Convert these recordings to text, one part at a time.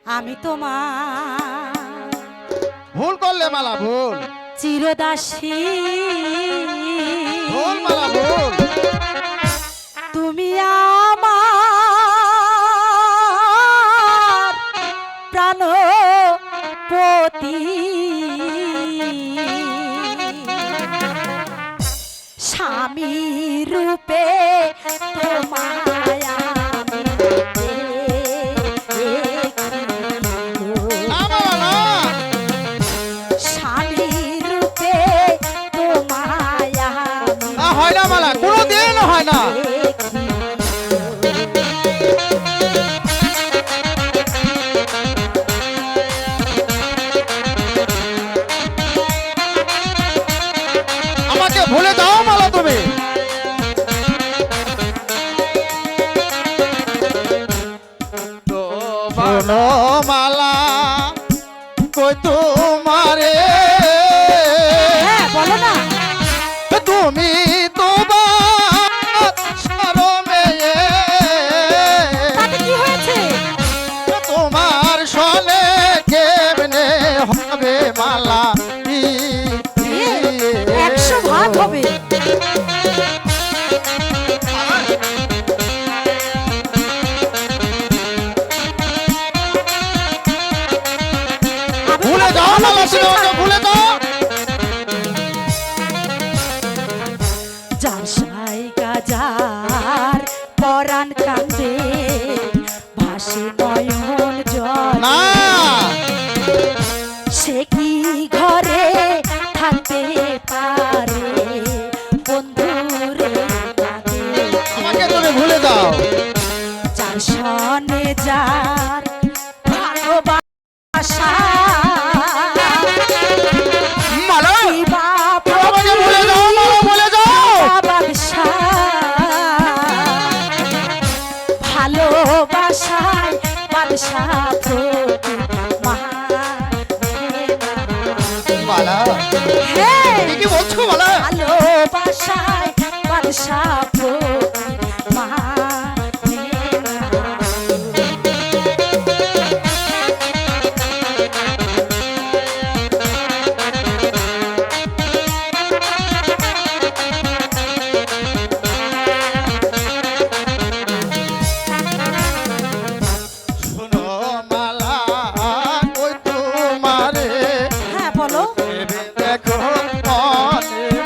আমি তোমার ভুল করলে মালা ভুল চিরদাসী ভুল মালা ভুল তুমি আমার প্রাণপতি স্বামী রূপে তোমায় আমি না মালা স্বামী রূপে তোমায় আমি না হয় না মালা কোনোদিন হয় না আমাকে ভুলে দাও মালা তুমি শোনো মালা কই তোমারে হ্যাঁ বলো না তুমি তোমার শরমে তাতে কি হয়েছে তোমার সনে কেমনে হবে মালা 100 ভাগ হবে আমি ভুলে তোমাকে যাও মালা ভালোবেসে তুমি আমাকে ভুলে যাও যার সাইকা যার পরাণ কান্দে ভাসে নয়ন জল না সে কি ঘরে থাকতে পারে বন্ধুরে কাঁদে আমাকে তুমি ভুলে যাও যার সনে যার ভালোবাসা মালা কি বাপ আমাকে ভুলে যাও মালা ভুলে যাও ভালোবাসায় বাদশা প্রতি মালা হে কি বলছো মালা ভালোবাসায় বাদশা প্রতি শোনো মালা কই তোমারে হ্যাঁ বলো ভেবে দেখো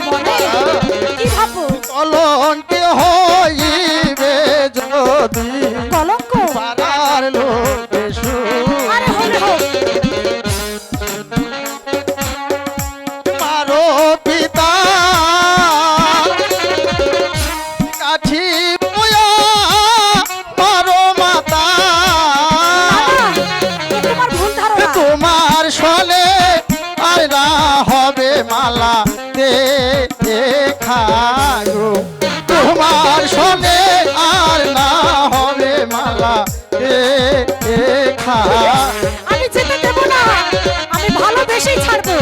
মনে মনে কি ভাবো কলঙ্কি হইবে যদি কলঙ্ক পাড়ার লোকে আরে হলে হোক মারো পিতা কাঠি পুয়া মারো মাতা এ তোমার ভুল ধারণা তোমার সলে আর না হবে মালা দেখাগো তোমার সলে আর না হবে মালা দেখা আমি যেতে দেব না আমি ভালোবেসেই ছাড়বো